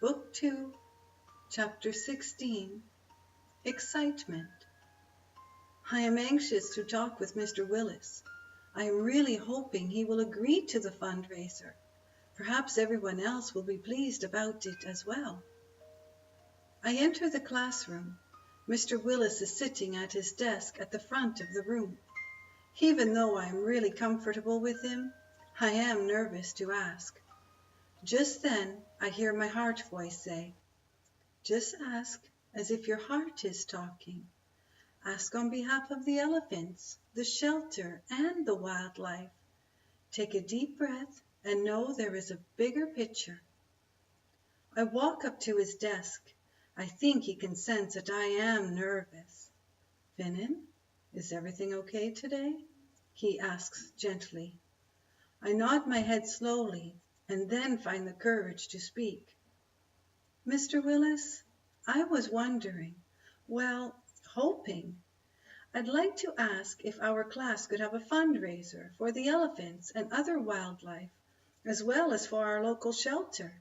Book 2, Chapter 16, Excitement. I am anxious to talk with Mr. Willis. I am really hoping he will agree to the fundraiser. Perhaps everyone else will be pleased about it as well. I enter the classroom. Mr. Willis is sitting at his desk at the front of the room. Even though I am really comfortable with him, I am nervous to ask. Just then, I hear my heart voice say, "Just ask as if your heart is talking. Ask on behalf of the elephants, the shelter, and the wildlife. Take a deep breath and know there is a bigger picture." I walk up to his desk. I think he can sense that I am nervous. "Finnan, is everything okay today?" he asks gently. I nod my head slowly and then find the courage to speak. "Mr. Willis, I was wondering, hoping. I'd like to ask if our class could have a fundraiser for the elephants and other wildlife, as well as for our local shelter.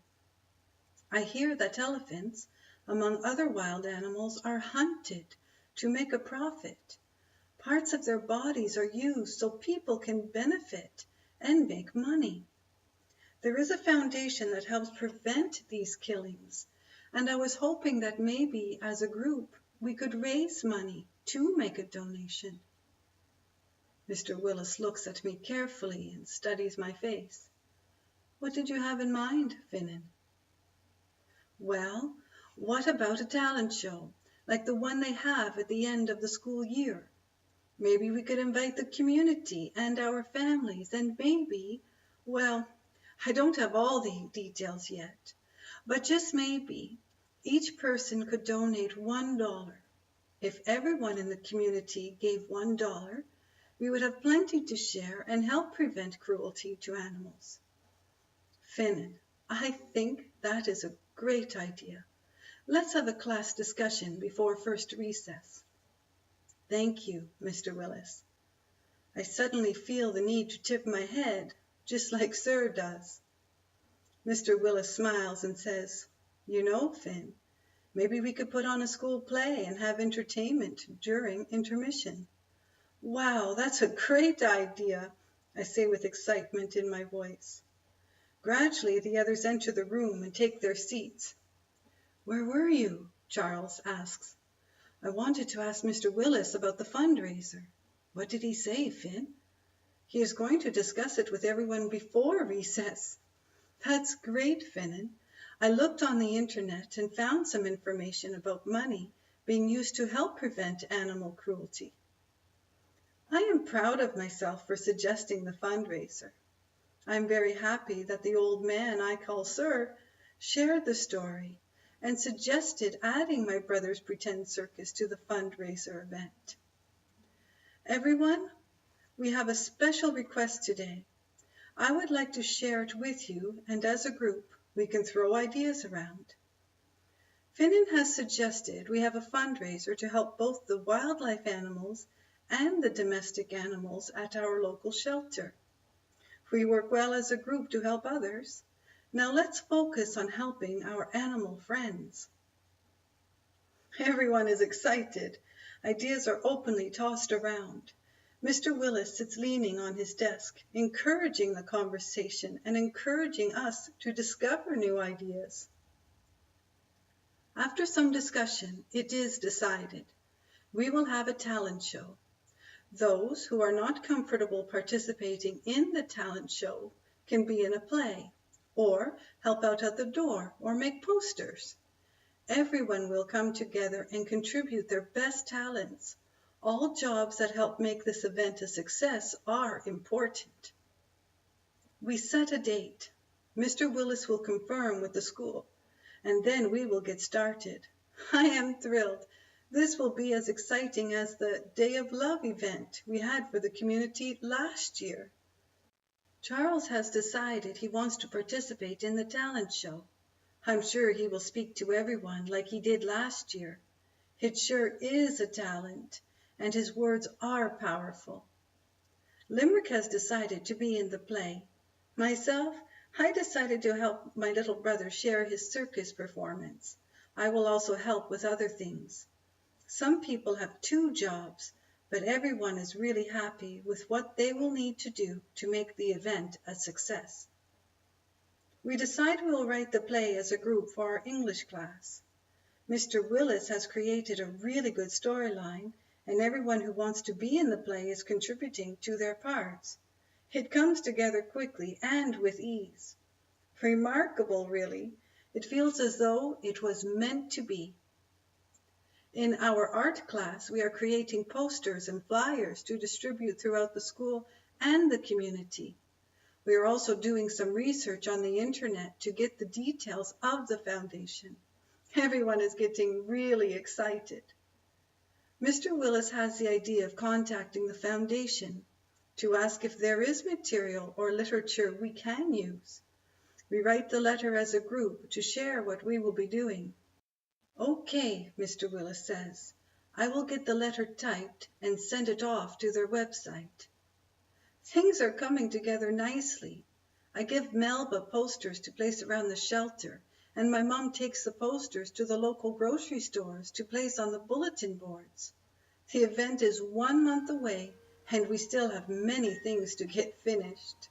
I hear that elephants, among other wild animals, are hunted to make a profit. Parts of their bodies are used so people can benefit and make money. There is a foundation that helps prevent these killings, and I was hoping that maybe as a group we could raise money to make a donation." Mr. Willis looks at me carefully and studies my face. "What did you have in mind, Finnan?" "Well, what about a talent show, like the one they have at the end of the school year? Maybe we could invite the community and our families, and maybe, I don't have all the details yet, but just maybe each person could donate $1. If everyone in the community gave $1, we would have plenty to share and help prevent cruelty to animals." "Finnan, I think that is a great idea. Let's have a class discussion before first recess." "Thank you, Mr. Willis." I suddenly feel the need to tip my head, just like Sir does. Mr. Willis smiles and says, "You know, Finn, maybe we could put on a school play and have entertainment during intermission." "Wow, that's a great idea," I say with excitement in my voice. Gradually, the others enter the room and take their seats. "Where were you?" Charles asks. "I wanted to ask Mr. Willis about the fundraiser." "What did he say, Finn?" "He is going to discuss it with everyone before recess." "That's great, Finnan. I looked on the internet and found some information about money being used to help prevent animal cruelty." I am proud of myself for suggesting the fundraiser. I am very happy that the old man I call Sir shared the story and suggested adding my brother's pretend circus to the fundraiser event. "Everyone, we have a special request today. I would like to share it with you, and as a group, we can throw ideas around. Finnan has suggested we have a fundraiser to help both the wildlife animals and the domestic animals at our local shelter. We work well as a group to help others. Now let's focus on helping our animal friends." Everyone is excited. Ideas are openly tossed around. Mr. Willis sits leaning on his desk, encouraging the conversation and encouraging us to discover new ideas. After some discussion, it is decided. We will have a talent show. Those who are not comfortable participating in the talent show can be in a play, or help out at the door, or make posters. Everyone will come together and contribute their best talents. All jobs that help make this event a success are important. We set a date. Mr. Willis will confirm with the school, and then we will get started. I am thrilled. This will be as exciting as the Day of Love event we had for the community last year. Charles has decided he wants to participate in the talent show. I'm sure he will speak to everyone like he did last year. It sure is a talent, and his words are powerful. Limerick has decided to be in the play. Myself, I decided to help my little brother share his circus performance. I will also help with other things. Some people have 2 jobs, but everyone is really happy with what they will need to do to make the event a success. We decide we will write the play as a group for our English class. Mr. Willis has created a really good storyline, and everyone who wants to be in the play is contributing to their parts. It comes together quickly and with ease. Remarkable, really. It feels as though it was meant to be. In our art class, we are creating posters and flyers to distribute throughout the school and the community. We are also doing some research on the internet to get the details of the foundation. Everyone is getting really excited. Mr. Willis has the idea of contacting the foundation to ask if there is material or literature we can use. We write the letter as a group to share what we will be doing. Okay, Mr. Willis says, I will get the letter typed and send it off to their website. Things are coming together nicely. I give Melba posters to place around the shelter, and my mom takes the posters to the local grocery stores to place on the bulletin boards. The event is 1 month away, and we still have many things to get finished.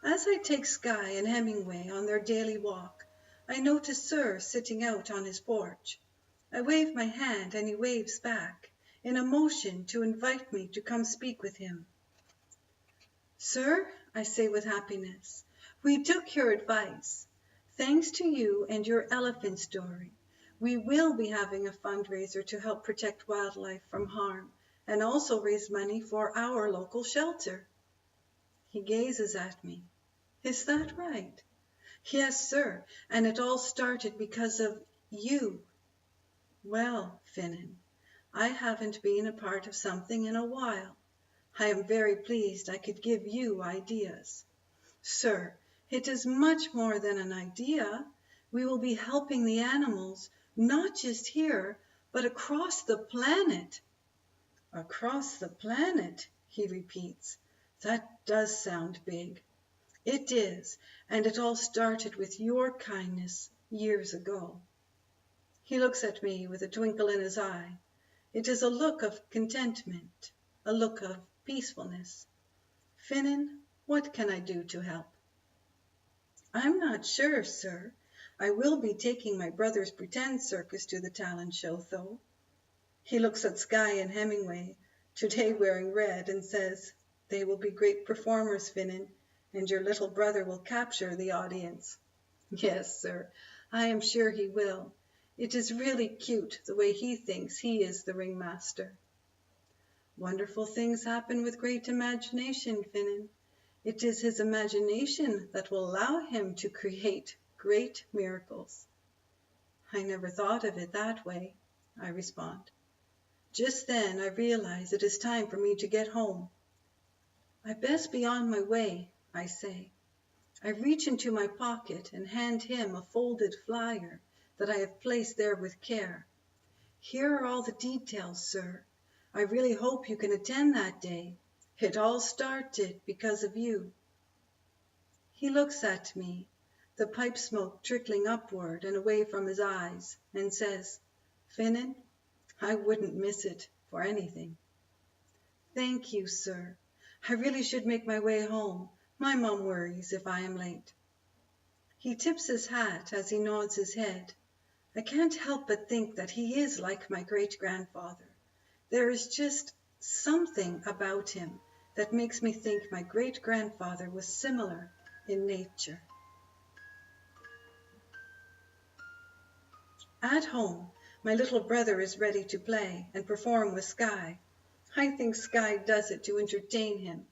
As I take Skye and Hemingway on their daily walk, I notice Sir sitting out on his porch. I wave my hand and he waves back, in a motion to invite me to come speak with him. Sir, I say with happiness, we took your advice. Thanks to you and your elephant story, we will be having a fundraiser to help protect wildlife from harm and also raise money for our local shelter. He gazes at me. Is that right? Yes, sir, and it all started because of you. Well, Finnan, I haven't been a part of something in a while. I am very pleased I could give you ideas. Sir, it is much more than an idea. We will be helping the animals, not just here, but across the planet. Across the planet, he repeats. That does sound big. It is, and it all started with your kindness years ago. He looks at me with a twinkle in his eye. It is a look of contentment, a look of peacefulness. Finnan, what can I do to help? I'm not sure, sir. I will be taking my brother's pretend circus to the talent show, though. He looks at Skye and Hemingway, today wearing red, and says, they will be great performers, Finnan, and your little brother will capture the audience. Yes, sir, I am sure he will. It is really cute the way he thinks he is the ringmaster. Wonderful things happen with great imagination, Finnan. It is his imagination that will allow him to create great miracles. I never thought of it that way, I respond. Just then I realize it is time for me to get home. I best be on my way, I say. I reach into my pocket and hand him a folded flyer that I have placed there with care. Here are all the details, sir. I really hope you can attend that day. It all started because of you. He looks at me, the pipe smoke trickling upward and away from his eyes, and says, Finnan, I wouldn't miss it for anything. Thank you, sir. I really should make my way home. My mom worries if I am late. He tips his hat as he nods his head. I can't help but think that he is like my great-grandfather. There is just something about him that makes me think my great-grandfather was similar in nature. At home, my little brother is ready to play and perform with Skye. I think Skye does it to entertain him.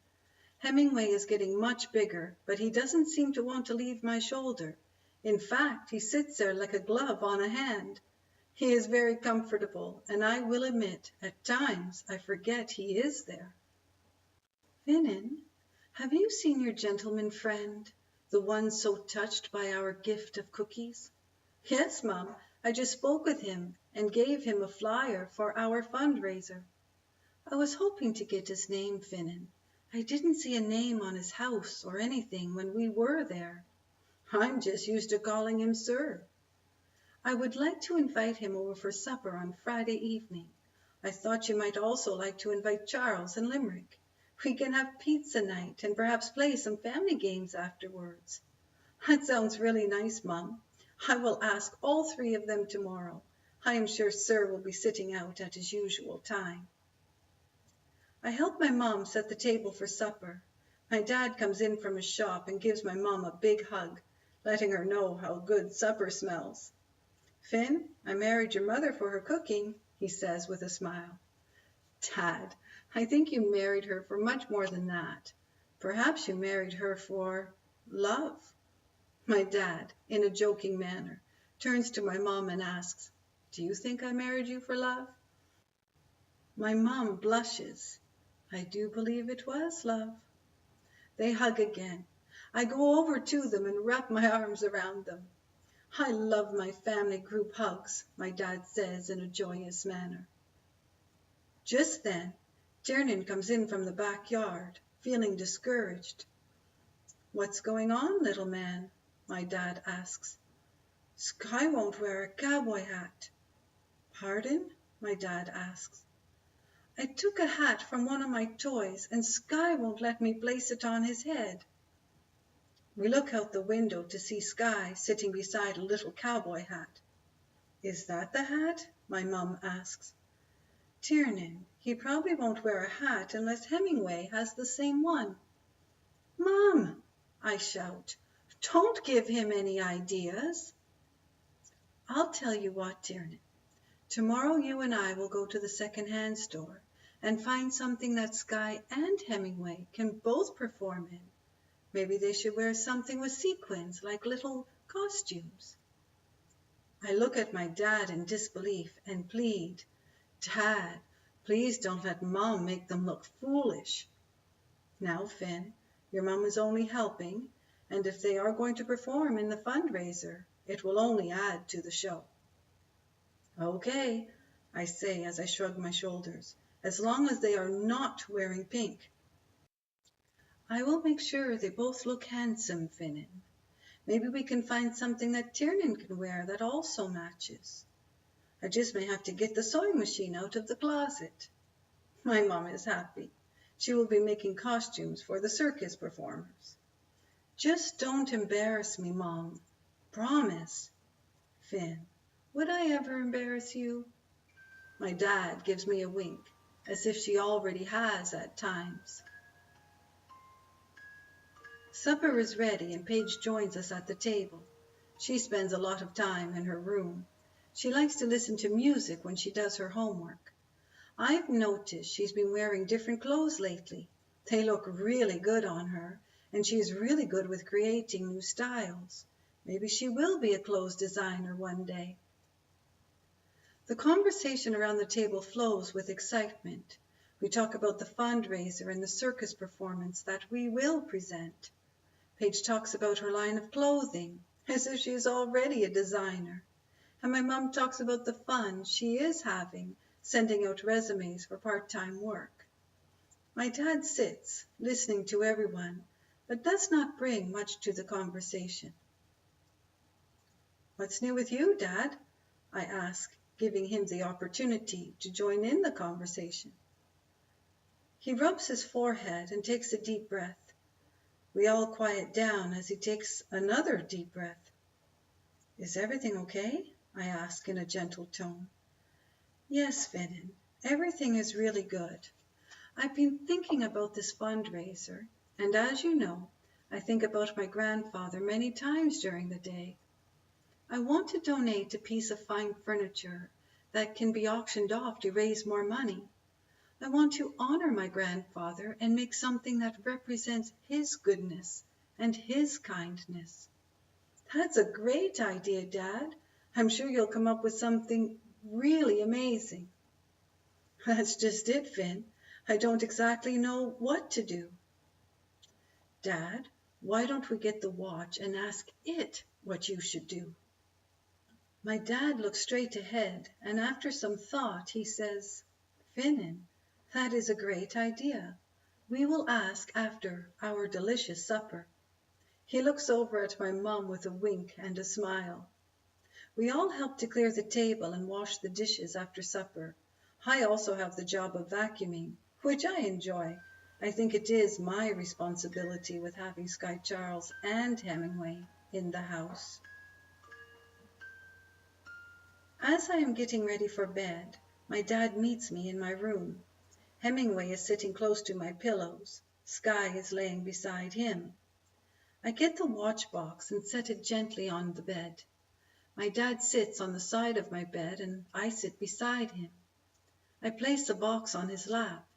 Hemingway is getting much bigger, but he doesn't seem to want to leave my shoulder. In fact, he sits there like a glove on a hand. He is very comfortable, and I will admit, at times I forget he is there. Finnan, have you seen your gentleman friend, the one so touched by our gift of cookies? Yes, Mum, I just spoke with him and gave him a flyer for our fundraiser. I was hoping to get his name, Finnan. I didn't see a name on his house or anything when we were there. I'm just used to calling him sir. I would like to invite him over for supper on Friday evening. I thought you might also like to invite Charles and Limerick. We can have pizza night and perhaps play some family games afterwards. That sounds really nice, Mum. I will ask all three of them tomorrow. I am sure Sir will be sitting out at his usual time. I help my mom set the table for supper. My dad comes in from his shop and gives my mom a big hug, letting her know how good supper smells. Finn, I married your mother for her cooking, he says with a smile. Dad, I think you married her for much more than that. Perhaps you married her for love. My dad, in a joking manner, turns to my mom and asks, do you think I married you for love? My mom blushes. I do believe it was love. They hug again. I go over to them and wrap my arms around them. I love my family group hugs, my dad says in a joyous manner. Just then, Tiernan comes in from the backyard, feeling discouraged. What's going on, little man? My dad asks. Sky won't wear a cowboy hat. Pardon? My dad asks. I took a hat from one of my toys and Sky won't let me place it on his head. We look out the window to see Sky sitting beside a little cowboy hat. Is that the hat? My mum asks. Tiernan, he probably won't wear a hat unless Hemingway has the same one. Mum, I shout, don't give him any ideas. I'll tell you what, Tiernan. Tomorrow you and I will go to the second-hand store and find something that Sky and Hemingway can both perform in. Maybe they should wear something with sequins, like little costumes. I look at my dad in disbelief and plead, Dad, please don't let Mom make them look foolish. Now, Finn, your mom is only helping, and if they are going to perform in the fundraiser, it will only add to the show. Okay, I say as I shrug my shoulders, as long as they are not wearing pink. I will make sure they both look handsome, Finnan. Maybe we can find something that Tiernan can wear that also matches. I just may have to get the sewing machine out of the closet. My mom is happy. She will be making costumes for the circus performers. Just don't embarrass me, Mom. Promise. Finn, would I ever embarrass you? My dad gives me a wink, as if she already has at times. Supper is ready and Paige joins us at the table. She spends a lot of time in her room. She likes to listen to music when she does her homework. I've noticed she's been wearing different clothes lately. They look really good on her, and she is really good with creating new styles. Maybe she will be a clothes designer one day. The conversation around the table flows with excitement. We talk about the fundraiser and the circus performance that we will present. Paige talks about her line of clothing, as if she is already a designer. And my mom talks about the fun she is having, sending out resumes for part-time work. My dad sits, listening to everyone, but does not bring much to the conversation. What's new with you, Dad? I ask, giving him the opportunity to join in the conversation. He rubs his forehead and takes a deep breath. We all quiet down as he takes another deep breath. Is everything okay? I ask in a gentle tone. Yes, Finnan, everything is really good. I've been thinking about this fundraiser, and as you know, I think about my grandfather many times during the day. I want to donate a piece of fine furniture that can be auctioned off to raise more money. I want to honor my grandfather and make something that represents his goodness and his kindness. That's a great idea, Dad. I'm sure you'll come up with something really amazing. That's just it, Finn. I don't exactly know what to do. Dad, why don't we get the watch and ask it what you should do? My dad looks straight ahead, and after some thought, he says, Finnan, that is a great idea. We will ask after our delicious supper. He looks over at my mum with a wink and a smile. We all help to clear the table and wash the dishes after supper. I also have the job of vacuuming, which I enjoy. I think it is my responsibility with having Sky Charles and Hemingway in the house. As I am getting ready for bed, my dad meets me in my room. Hemingway is sitting close to my pillows. Sky is laying beside him. I get the watch box and set it gently on the bed. My dad sits on the side of my bed and I sit beside him. I place the box on his lap.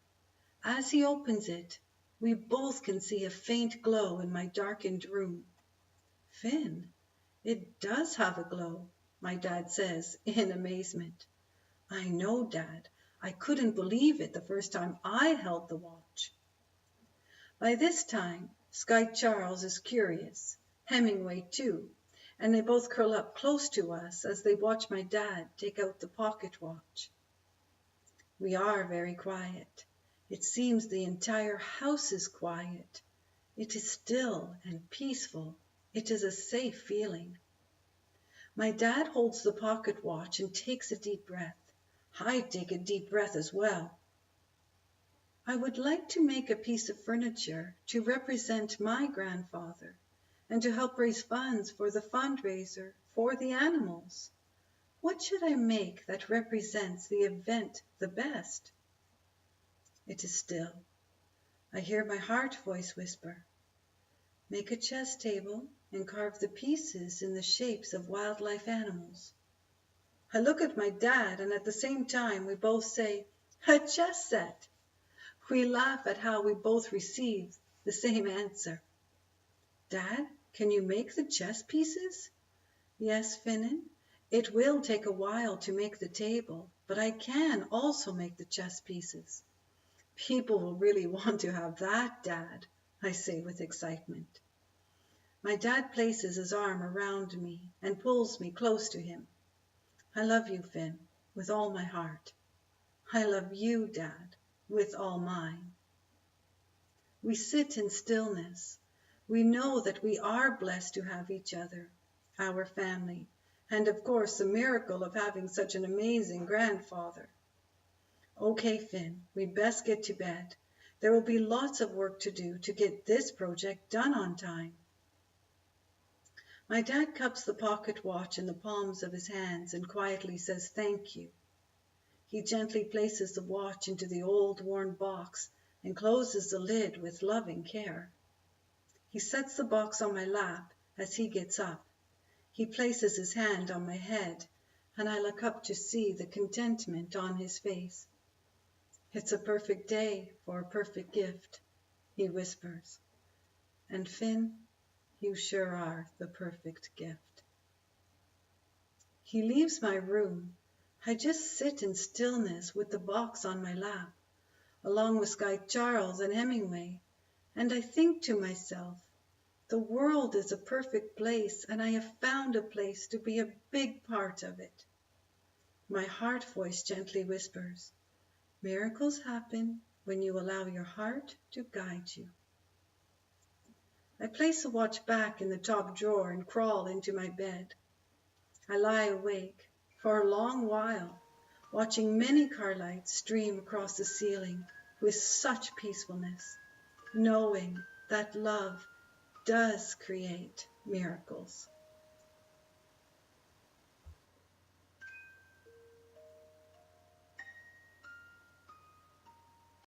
As he opens it, we both can see a faint glow in my darkened room. Finn, it does have a glow, my dad says in amazement. I know, Dad. I couldn't believe it the first time I held the watch. By this time, Sky Charles is curious, Hemingway too, and they both curl up close to us as they watch my dad take out the pocket watch. We are very quiet. It seems the entire house is quiet. It is still and peaceful. It is a safe feeling. My dad holds the pocket watch and takes a deep breath. I take a deep breath as well. I would like to make a piece of furniture to represent my grandfather and to help raise funds for the fundraiser for the animals. What should I make that represents the event the best? It is still. I hear my heart voice whisper, make a chess table and carve the pieces in the shapes of wildlife animals. I look at my dad and at the same time we both say, a chess set. We laugh at how we both receive the same answer. Dad, can you make the chess pieces? Yes, Finnan. It will take a while to make the table, but I can also make the chess pieces. People will really want to have that, Dad, I say with excitement. My dad places his arm around me and pulls me close to him. I love you, Finn, with all my heart. I love you, Dad, with all mine. We sit in stillness. We know that we are blessed to have each other, our family, and of course the miracle of having such an amazing grandfather. Okay, Finn, we'd best get to bed. There will be lots of work to do to get this project done on time. My dad cups the pocket watch in the palms of his hands and quietly says thank you. He gently places the watch into the old worn box and closes the lid with loving care. He sets the box on my lap as he gets up. He places his hand on my head and I look up to see the contentment on his face. It's a perfect day for a perfect gift, he whispers. And Finn, you sure are the perfect gift. He leaves my room. I just sit in stillness with the box on my lap, along with Sky Charles and Hemingway, and I think to myself, the world is a perfect place and I have found a place to be a big part of it. My heart voice gently whispers, miracles happen when you allow your heart to guide you. I place the watch back in the top drawer and crawl into my bed. I lie awake for a long while, watching many car lights stream across the ceiling with such peacefulness, knowing that love does create miracles.